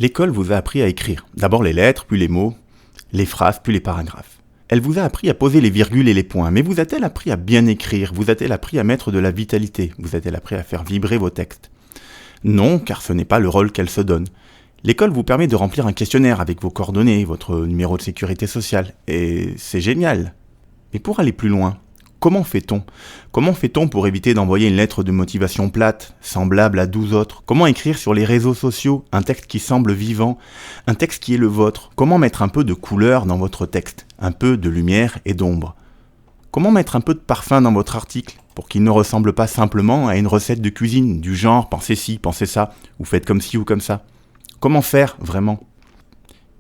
L'école vous a appris à écrire. D'abord les lettres, puis les mots, les phrases, puis les paragraphes. Elle vous a appris à poser les virgules et les points, mais vous a-t-elle appris à bien écrire? Vous a-t-elle appris à mettre de la vitalité? Vous a-t-elle appris à faire vibrer vos textes? Non, car ce n'est pas le rôle qu'elle se donne. L'école vous permet de remplir un questionnaire avec vos coordonnées, votre numéro de sécurité sociale, et c'est génial. Mais pour aller plus loin, comment fait-on? Comment fait-on pour éviter d'envoyer une lettre de motivation plate, semblable à 12 autres? Comment écrire sur les réseaux sociaux un texte qui semble vivant, un texte qui est le vôtre? Comment mettre un peu de couleur dans votre texte, un peu de lumière et d'ombre? Comment mettre un peu de parfum dans votre article pour qu'il ne ressemble pas simplement à une recette de cuisine du genre pensez ci, pensez ça, ou faites comme ci ou comme ça? Comment faire vraiment?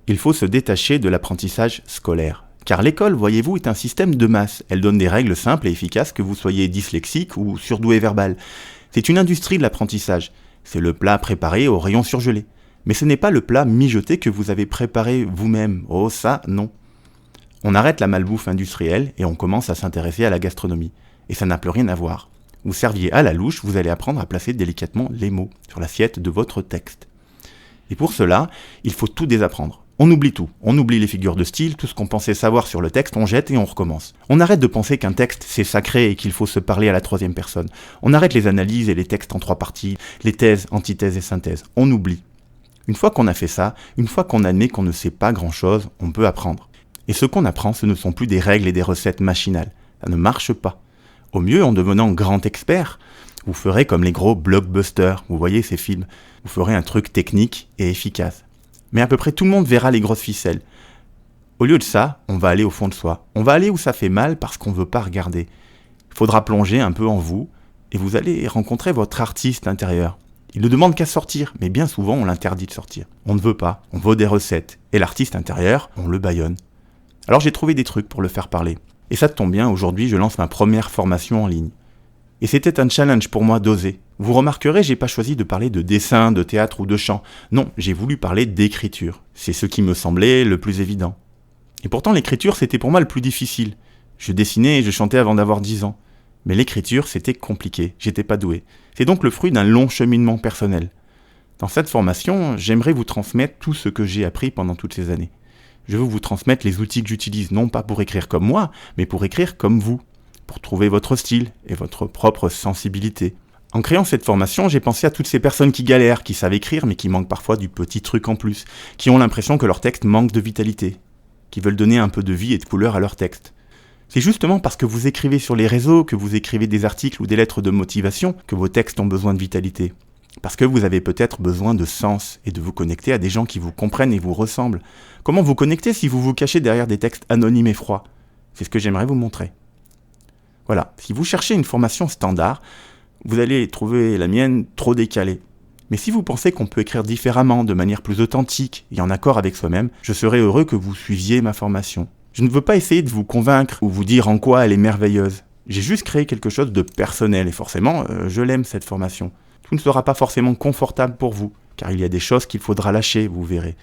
Il faut se détacher de l'apprentissage scolaire. Car l'école, voyez-vous, est un système de masse. Elle donne des règles simples et efficaces que vous soyez dyslexique ou surdoué verbal. C'est une industrie de l'apprentissage. C'est le plat préparé au rayon surgelé. Mais ce n'est pas le plat mijoté que vous avez préparé vous-même. Oh ça, non. On arrête la malbouffe industrielle et on commence à s'intéresser à la gastronomie. Et ça n'a plus rien à voir. Vous serviez à la louche, vous allez apprendre à placer délicatement les mots sur l'assiette de votre texte. Et pour cela, il faut tout désapprendre. On oublie tout. On oublie les figures de style, tout ce qu'on pensait savoir sur le texte, on jette et on recommence. On arrête de penser qu'un texte, c'est sacré et qu'il faut se parler à la troisième personne. On arrête les analyses et les textes en 3 parties, les thèses, antithèses et synthèses. On oublie. Une fois qu'on a fait ça, une fois qu'on admet qu'on ne sait pas grand-chose, on peut apprendre. Et ce qu'on apprend, ce ne sont plus des règles et des recettes machinales. Ça ne marche pas. Au mieux, en devenant grand expert, vous ferez comme les gros blockbusters, vous voyez ces films. Vous ferez un truc technique et efficace. Mais à peu près tout le monde verra les grosses ficelles. Au lieu de ça, on va aller au fond de soi. On va aller où ça fait mal parce qu'on ne veut pas regarder. Il faudra plonger un peu en vous et vous allez rencontrer votre artiste intérieur. Il ne demande qu'à sortir, mais bien souvent on l'interdit de sortir. On ne veut pas, on veut des recettes. Et l'artiste intérieur, on le bâillonne. Alors j'ai trouvé des trucs pour le faire parler. Et ça tombe bien, aujourd'hui je lance ma première formation en ligne. Et c'était un challenge pour moi d'oser. Vous remarquerez, j'ai pas choisi de parler de dessin, de théâtre ou de chant. Non, j'ai voulu parler d'écriture. C'est ce qui me semblait le plus évident. Et pourtant, l'écriture, c'était pour moi le plus difficile. Je dessinais et je chantais avant d'avoir 10 ans. Mais l'écriture, c'était compliqué. J'étais pas doué. C'est donc le fruit d'un long cheminement personnel. Dans cette formation, j'aimerais vous transmettre tout ce que j'ai appris pendant toutes ces années. Je veux vous transmettre les outils que j'utilise, non pas pour écrire comme moi, mais pour écrire comme vous. Pour trouver votre style et votre propre sensibilité. En créant cette formation, j'ai pensé à toutes ces personnes qui galèrent, qui savent écrire mais qui manquent parfois du petit truc en plus, qui ont l'impression que leur texte manque de vitalité, qui veulent donner un peu de vie et de couleur à leur texte. C'est justement parce que vous écrivez sur les réseaux, que vous écrivez des articles ou des lettres de motivation, que vos textes ont besoin de vitalité. Parce que vous avez peut-être besoin de sens et de vous connecter à des gens qui vous comprennent et vous ressemblent. Comment vous connecter si vous vous cachez derrière des textes anonymes et froids? C'est ce que j'aimerais vous montrer. Voilà, si vous cherchez une formation standard, vous allez trouver la mienne trop décalée. Mais si vous pensez qu'on peut écrire différemment, de manière plus authentique et en accord avec soi-même, je serais heureux que vous suiviez ma formation. Je ne veux pas essayer de vous convaincre ou vous dire en quoi elle est merveilleuse. J'ai juste créé quelque chose de personnel et forcément, je l'aime cette formation. Tout ne sera pas forcément confortable pour vous, car il y a des choses qu'il faudra lâcher, vous verrez.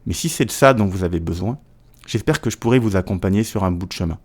Mais si c'est de ça dont vous avez besoin, j'espère que je pourrai vous accompagner sur un bout de chemin.